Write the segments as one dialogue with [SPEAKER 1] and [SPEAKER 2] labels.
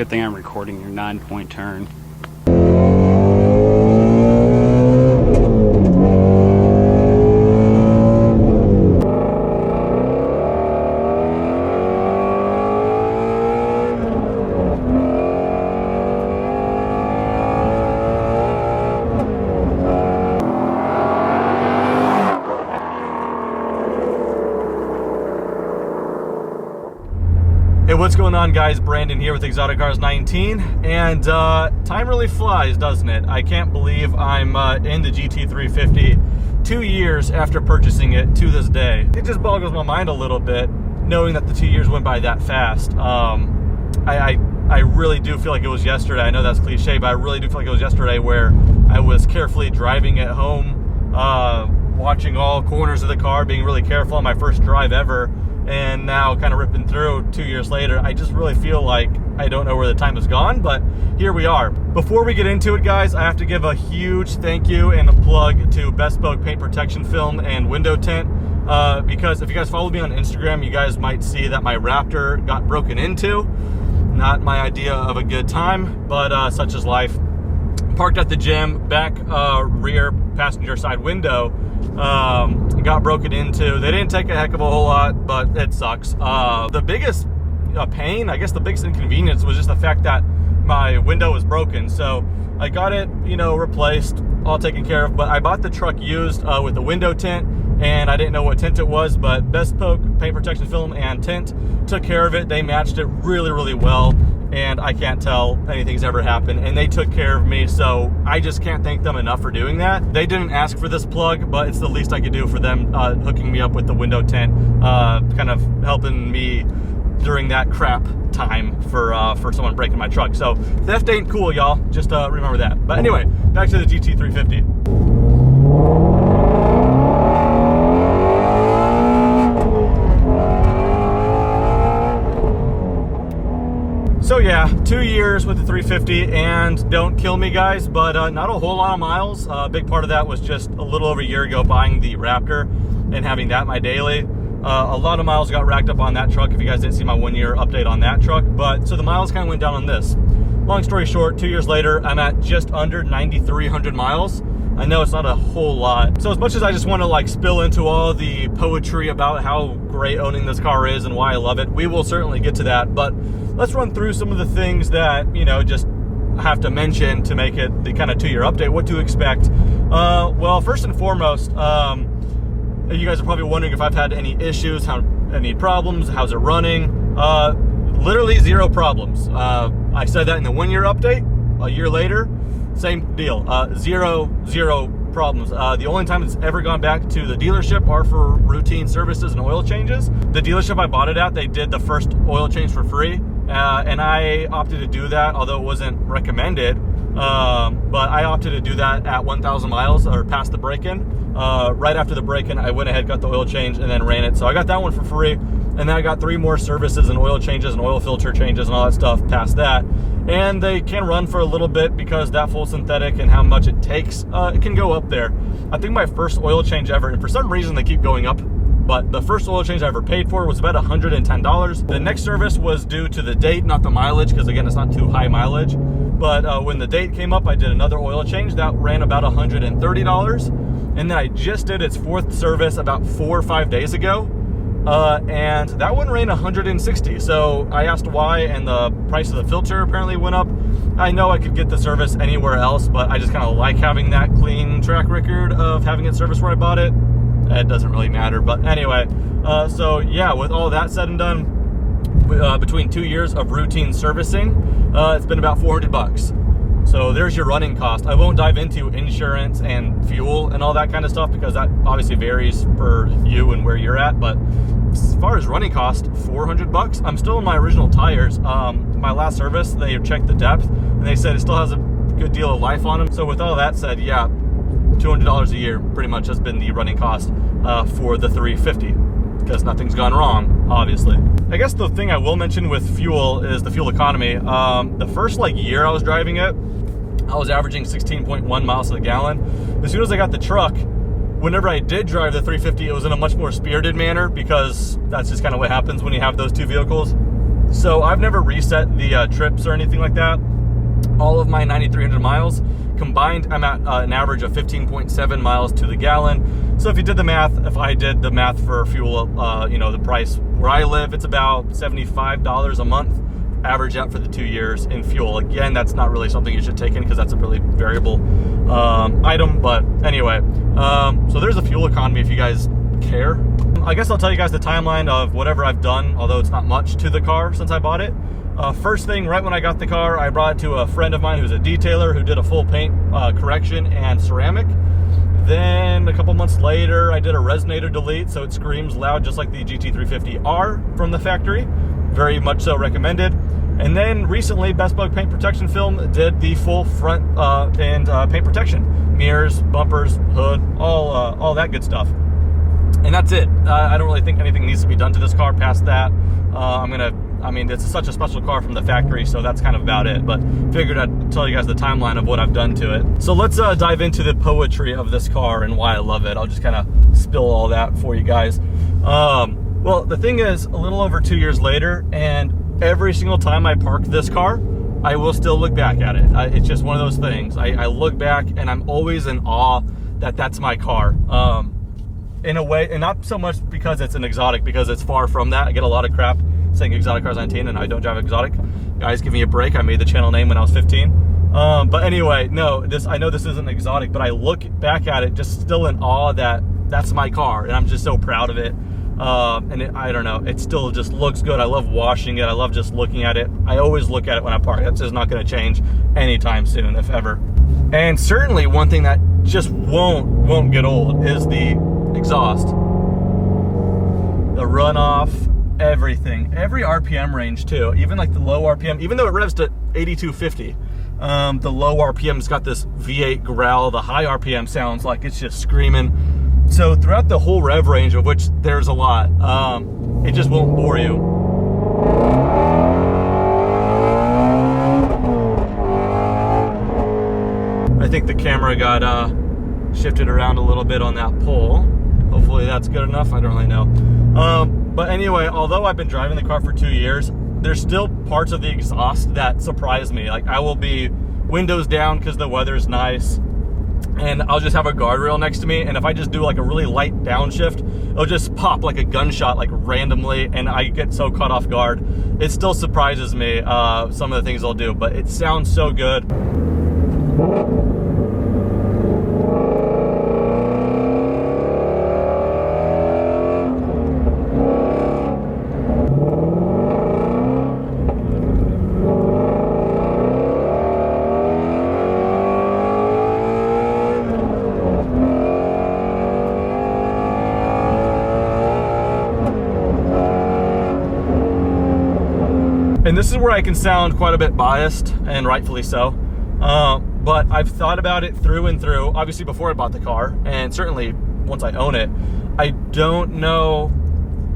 [SPEAKER 1] Good thing I'm recording your 9-point turn.
[SPEAKER 2] Hey, what's going on, guys? Brandon here with Exotic Cars 19, and time really flies, doesn't it? I can't believe I'm in the GT350 2 years after purchasing it to this day. It just boggles my mind a little bit knowing that the 2 years went by that fast. I really do feel like it was yesterday. I know that's cliche, but I really do feel like it was yesterday where I was carefully driving it home, watching all corners of the car, being really careful on my first drive ever. And now kind of ripping through 2 years later, I just really feel like I don't know where the time has gone, but here we are. Before we get into it, guys, I have to give a huge thank you and a plug to Bespoke Paint Protection Film and Window Tint, because if you guys follow me on Instagram, you guys might see that my Raptor got broken into. Not my idea of a good time, but such is life. Parked at the gym, back rear passenger side window, got broken into. They didn't take a heck of a whole lot, but it sucks. The biggest pain, I guess the biggest inconvenience was just the fact that my window was broken. So I got it, replaced, all taken care of, but I bought the truck used with the window tint, and I didn't know what tint it was, but Bespoke Paint Protection Film and Tint took care of it. They matched it really, really well, and I can't tell anything's ever happened, and they took care of me, so I just can't thank them enough for doing that. They didn't ask for this plug, but it's the least I could do for them, hooking me up with the window tint, kind of helping me during that crap time for someone breaking my truck. So theft ain't cool, y'all. Just remember that. But anyway, back to the GT350. So yeah, 2 years with the 350, and don't kill me, guys, but not a whole lot of miles. A big part of that was just a little over a year ago buying the Raptor and having that my daily. A lot of miles got racked up on that truck, if you guys didn't see my 1 year update on that truck, but so the miles kind of went down on this. Long story short, 2 years later, I'm at just under 9,300 miles. I know it's not a whole lot. So as much as I just want to like spill into all the poetry about how great owning this car is and why I love it, we will certainly get to that. But let's run through some of the things that, just have to mention to make it the kind of 2 year update, what to expect. Well, first and foremost, you guys are probably wondering if I've had any issues, any problems, how's it running? Literally zero problems. I said that in the 1 year update. A year later, same deal, zero problems. The only time it's ever gone back to the dealership are for routine services and oil changes. The dealership I bought it at, they did the first oil change for free, and I opted to do that, although it wasn't recommended, but I opted to do that at 1,000 miles or past the break-in. Right after the break-in, I went ahead, got the oil change, and then ran it. So I got that one for free, and then I got 3 more services and oil changes and oil filter changes and all that stuff past that. And they can run for a little bit because that full synthetic and how much it takes, it can go up there. I think my first oil change ever, and for some reason they keep going up, but the first oil change I ever paid for was about $110. The next service was due to the date, not the mileage, because again, it's not too high mileage. But when the date came up, I did another oil change that ran about $130. And then I just did its 4th service about 4 or 5 days ago. And that one ran $160. So I asked why, and the price of the filter apparently went up. I know I could get the service anywhere else, but I just kind of like having that clean track record of having it serviced where I bought it. It doesn't really matter, but anyway. So yeah, with all that said and done, between 2 years of routine servicing, it's been about $400. So there's your running cost. I won't dive into insurance and fuel and all that kind of stuff because that obviously varies for you and where you're at. But as far as running cost, $400. I'm still in my original tires. My last service, they checked the depth and they said it still has a good deal of life on them. So with all that said, yeah, $200 a year pretty much has been the running cost for the 350 because nothing's gone wrong, obviously. I guess the thing I will mention with fuel is the fuel economy. The first year I was driving it, I was averaging 16.1 miles to the gallon. As soon as I got the truck, whenever I did drive the 350, it was in a much more spirited manner because that's just kind of what happens when you have those two vehicles. So I've never reset the trips or anything like that. All of my 9,300 miles combined, I'm at an average of 15.7 miles to the gallon. So if you did the math, if I did the math for fuel, you know, the price where I live, it's about $75 a month, average out for the 2 years in fuel. Again, that's not really something you should take in because that's a really variable item. But anyway, so there's a fuel economy if you guys care. I guess I'll tell you guys the timeline of whatever I've done, although it's not much to the car since I bought it. First thing, right when I got the car, I brought it to a friend of mine who's a detailer who did a full paint correction and ceramic. Then a couple months later, I did a resonator delete, so it screams loud just like the GT350R from the factory. Very much so recommended. And then recently, Best Bug Paint Protection Film did the full front and paint protection. Mirrors, bumpers, hood, all that good stuff. And that's it. I don't really think anything needs to be done to this car past that. I mean, it's such a special car from the factory, so that's kind of about it. But figured I'd tell you guys the timeline of what I've done to it. So let's dive into the poetry of this car and why I love it. I'll just kind of spill all that for you guys. Well, the thing is, a little over 2 years later, and every single time I park this car, I will still look back at it. It's just one of those things. I look back and I'm always in awe that that's my car. In a way, and not so much because it's an exotic, because it's far from that. I get a lot of crap saying exotic cars 19 and I don't drive exotic. Guys, give me a break. I made the channel name when I was 15. But anyway, no, I know this isn't exotic, but I look back at it just still in awe that that's my car, and I'm just so proud of it. I don't know, it still just looks good. I love washing it. I love just looking at it. I always look at it when I park. That's just not going to change anytime soon, if ever. And certainly one thing that just won't get old is the exhaust, the runoff, everything, every RPM range too, even like the low RPM, even though it revs to 8250, the low RPM's got this V8 growl. The high RPM sounds like it's just screaming. So throughout the whole rev range, of which there's a lot, it just won't bore you. I think the camera got shifted around a little bit on that pole. Hopefully that's good enough. I don't really know. But anyway, although I've been driving the car for 2 years, there's still parts of the exhaust that surprise me. Like, I will be windows down because the weather's nice, and I'll just have a guardrail next to me, and if I just do like a really light downshift, it'll just pop like a gunshot, like randomly, and I get so caught off guard. It still surprises me, some of the things I'll do, but it sounds so good. And this is where I can sound quite a bit biased, and rightfully so. But I've thought about it through and through, obviously before I bought the car, and certainly once I own it. I don't know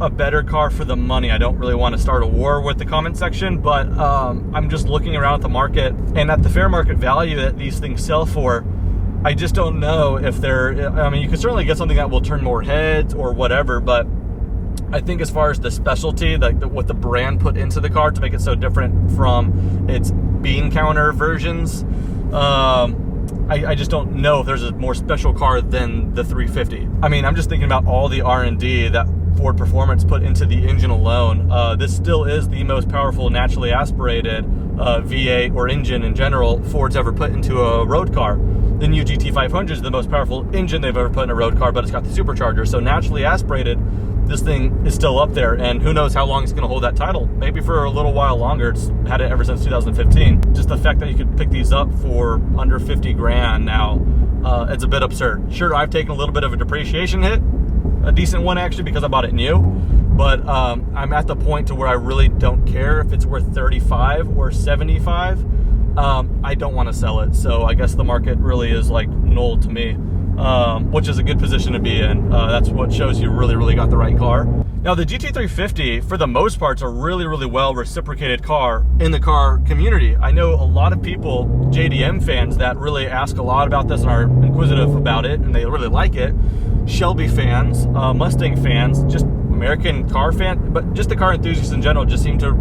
[SPEAKER 2] a better car for the money. I don't really want to start a war with the comment section, but I'm just looking around at the market, and at the fair market value that these things sell for, I just don't know if they're, I mean, you can certainly get something that will turn more heads or whatever, but I think as far as the specialty, like what the brand put into the car to make it so different from its bean counter versions, I just don't know if there's a more special car than the 350. I mean, I'm just thinking about all the R&D that Ford Performance put into the engine alone. This still is the most powerful naturally aspirated V8 or engine in general Ford's ever put into a road car. The new GT500 is the most powerful engine they've ever put in a road car, but it's got the supercharger. So naturally aspirated, this thing is still up there, and who knows how long it's going to hold that title. Maybe for a little while longer. It's had it ever since 2015. Just the fact that you could pick these up for under 50 grand now, it's a bit absurd. Sure, I've taken a little bit of a depreciation hit, a decent one actually, because I bought it new, but I'm at the point to where I really don't care if it's worth 35 or 75. I don't want to sell it, so I guess the market really is like null to me. Which is a good position to be in. That's what shows you really got the right car. Now, the GT350, for the most part, is a really well reciprocated car in the car community. I know a lot of people, JDM fans, that really ask a lot about this and are inquisitive about it, and they really like it. Shelby fans, Mustang fans, just American car fans, but just the car enthusiasts in general just seem to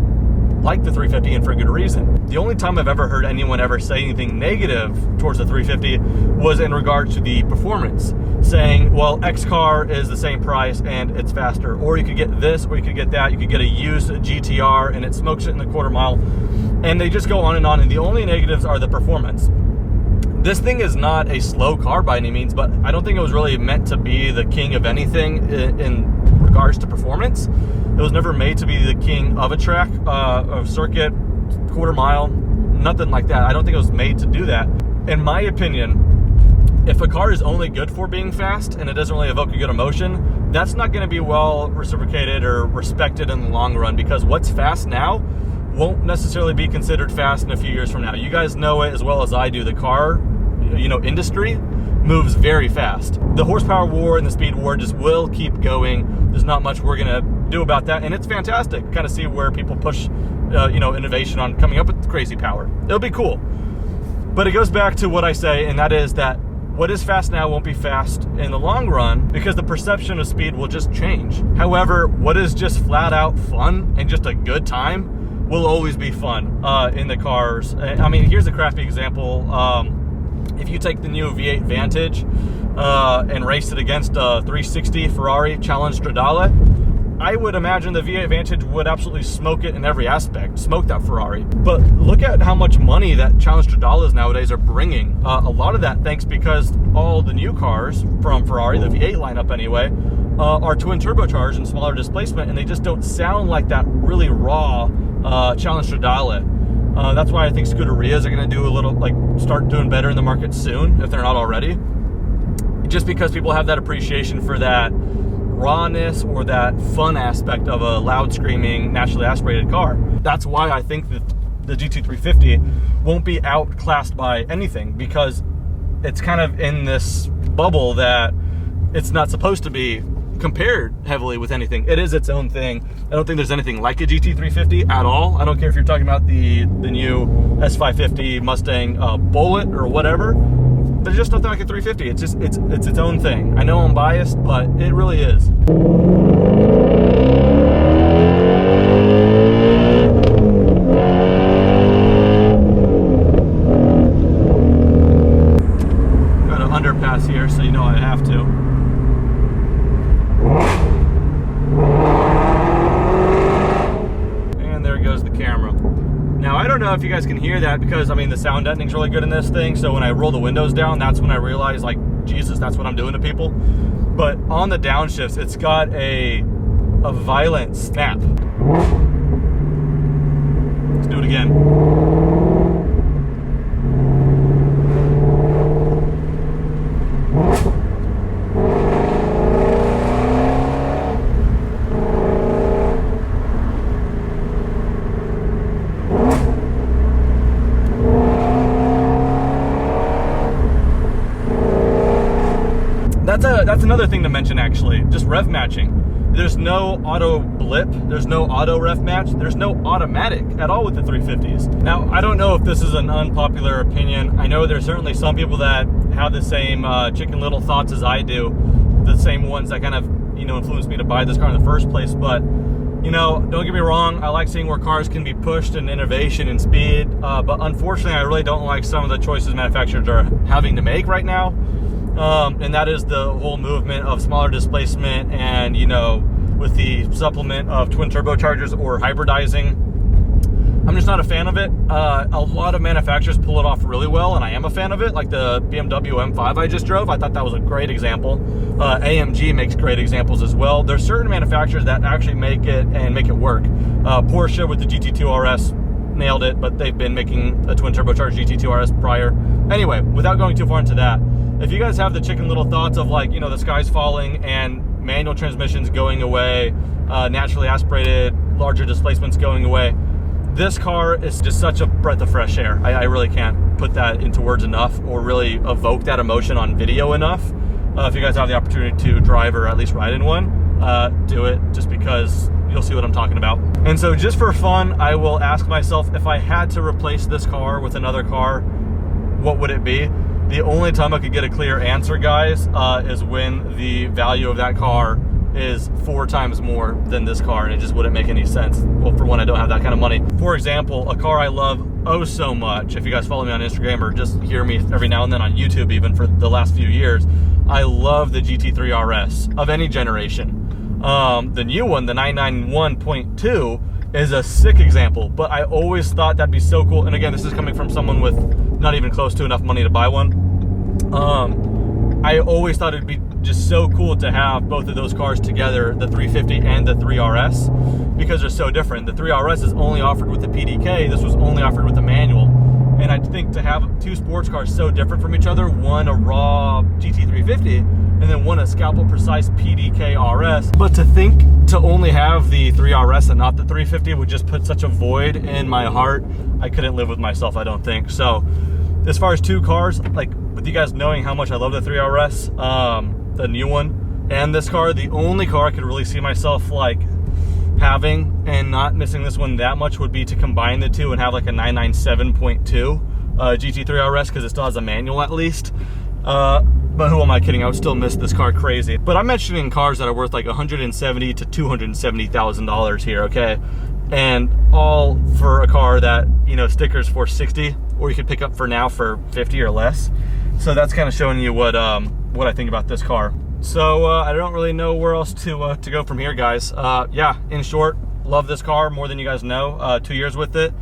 [SPEAKER 2] like the 350, and for good reason. The only time I've ever heard anyone ever say anything negative towards the 350 was in regards to the performance, saying, well, X car is the same price and it's faster, or you could get this, or you could get that, you could get a used GTR and it smokes it in the quarter mile, and they just go on, and the only negatives are the performance. This thing is not a slow car by any means, but I don't think it was really meant to be the king of anything in regards to performance. It was never made to be the king of a track, of circuit, quarter mile, nothing like that. I don't think it was made to do that. In my opinion, if a car is only good for being fast and it doesn't really evoke a good emotion, that's not going to be well reciprocated or respected in the long run, because what's fast now won't necessarily be considered fast in a few years from now. You guys know it as well as I do. The car, industry moves very fast. The horsepower war and the speed war just will keep going. There's not much we're gonna do about that, and it's fantastic. Kind of see where people push, innovation on coming up with crazy power. It'll be cool. But it goes back to what I say, and that is that what is fast now won't be fast in the long run, because the perception of speed will just change. However, what is just flat out fun and just a good time will always be fun in the cars. I mean, here's a crappy example. If you take the new V8 Vantage and race it against a 360 Ferrari Challenge Stradale, I would imagine the V8 Vantage would absolutely smoke it in every aspect, smoke that Ferrari. But look at how much money that Challenge Stradales nowadays are bringing. A lot of that thanks because all the new cars from Ferrari, the V8 lineup anyway, are twin turbocharged and smaller displacement, and they just don't sound like that really raw Challenge Stradale. That's why I think Scuderias are going to do start doing better in the market soon, if they're not already. Just because people have that appreciation for that rawness or that fun aspect of a loud screaming, naturally aspirated car. That's why I think that the GT350 won't be outclassed by anything, because it's kind of in this bubble that it's not supposed to be compared heavily with anything. It is its own thing. I don't think there's anything like a GT350 at all. I don't care if you're talking about the new S550 Mustang Bullet or whatever. There's just nothing like a 350. It's just it's its own thing. I know I'm biased, but it really is. Got an underpass here, so you know I have to. And there goes the camera. Now, I don't know if you guys can hear that, because, I mean, the sound deadening's really good in this thing, so when I roll the windows down, that's when I realize, like, Jesus, that's what I'm doing to people. But on the downshifts, it's got a violent snap. Let's do it again. That's another thing to mention, actually. Just rev matching. There's no auto blip. There's no auto ref match. There's no automatic at all with the 350s. Now, I don't know if this is an unpopular opinion. I know there's certainly some people that have the same Chicken Little thoughts as I do. The same ones that kind of, influenced me to buy this car in the first place. But, don't get me wrong. I like seeing where cars can be pushed in innovation and speed. But unfortunately, I really don't like some of the choices manufacturers are having to make right now. And that is the whole movement of smaller displacement and, with the supplement of twin turbochargers or hybridizing. I'm just not a fan of it. A lot of manufacturers pull it off really well, and I am a fan of it, like the BMW M5 I just drove. I thought that was a great example. AMG makes great examples as well. There's certain manufacturers that actually make it and make it work. Porsche with the GT2 RS nailed it, but they've been making a twin turbocharged GT2 RS prior. Anyway, without going too far into that, if you guys have the Chicken Little thoughts of, like, the sky's falling and manual transmissions going away, naturally aspirated, larger displacements going away, this car is just such a breath of fresh air. I really can't put that into words enough, or really evoke that emotion on video enough. If you guys have the opportunity to drive or at least ride in one, do it, just because you'll see what I'm talking about. And so, just for fun, I will ask myself, if I had to replace this car with another car, what would it be? The only time I could get a clear answer, guys, is when the value of that car is 4 times more than this car, and it just wouldn't make any sense. Well, for one, I don't have that kind of money. For example, a car I love oh so much, if you guys follow me on Instagram or just hear me every now and then on YouTube, even for the last few years, I love the GT3 RS of any generation. The new one, the 991.2, is a sick example, but I always thought that'd be so cool. And again, this is coming from someone with not even close to enough money to buy one. I always thought it'd be just so cool to have both of those cars together, the 350 and the 3RS, because they're so different. The 3RS is only offered with the PDK. This was only offered with the manual. And I think to have 2 sports cars so different from each other, one a raw GT350 and then one a scalpel precise PDK RS, but to think to only have the 3RS and not the 350 would just put such a void in my heart. I couldn't live with myself, I don't think. So as far as 2 cars, like with you guys knowing how much I love the 3RS, the new one, and this car, the only car I could really see myself like having and not missing this one that much would be to combine the 2 and have like a 997.2 GT3 RS, because it still has a manual at least. But who am I kidding? I would still miss this car crazy. But I'm mentioning cars that are worth like $170,000 to $270,000 here, okay? And all for a car that, you know, stickers for $60, or you could pick up for now for $50 or less. So that's kind of showing you what I think about this car. So I don't really know where else to go from here, guys. Yeah, in short, love this car more than you guys know. 2 years with it.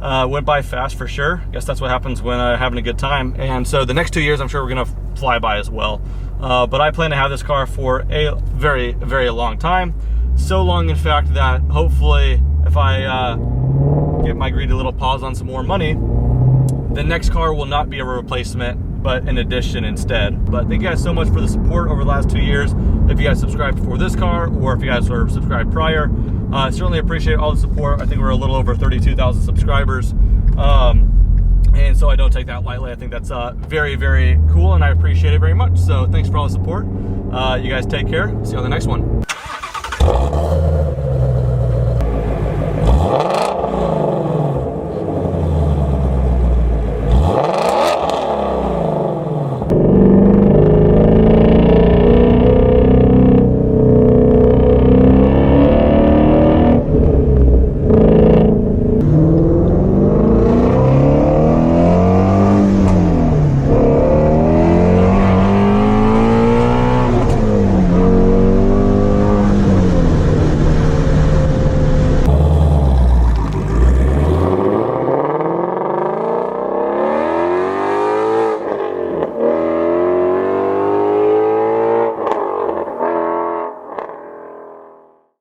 [SPEAKER 2] Went by fast for sure. Guess that's what happens when having a good time. And so the next 2 years, I'm sure we're gonna fly by as well. But I plan to have this car for a very, very long time. So long, in fact, that hopefully if I get my greedy little paws on some more money, the next car will not be a replacement, but an addition instead. But thank you guys so much for the support over the last 2 years. If you guys subscribed for this car, or if you guys were subscribed prior, I certainly appreciate all the support. I think we're a little over 32,000 subscribers. And so I don't take that lightly. I think that's very, very cool, and I appreciate it very much. So thanks for all the support. You guys take care. See you on the next one.